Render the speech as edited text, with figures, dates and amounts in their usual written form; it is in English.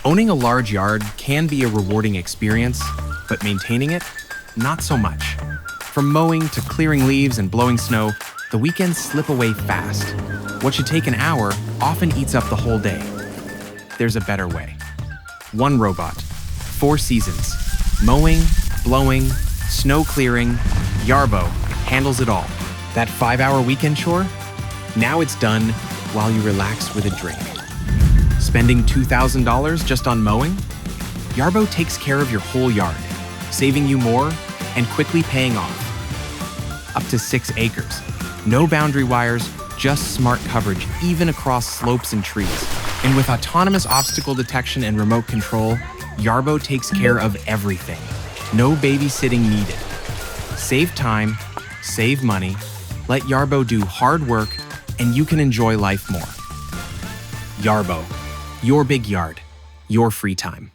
Owning a large yard can be a rewarding experience, but maintaining it, not so much. From mowing to clearing leaves and blowing snow, the weekends slip away fast. What should take an hour often eats up the whole day. There's a better way. One robot, 4 seasons. Mowing, blowing, snow clearing, Yarbo handles it all. That 5-hour weekend chore? Now it's done while you relax with a drink. Spending $2,000 just on mowing? Yarbo takes care of your whole yard, saving you more and quickly paying off. Up to 6 acres. No boundary wires, just smart coverage even across slopes and trees. And with autonomous obstacle detection and remote control, Yarbo takes care of everything. No babysitting needed. Save time, save money, let Yarbo do hard work, and you can enjoy life more. Yarbo, your big yard, your free time.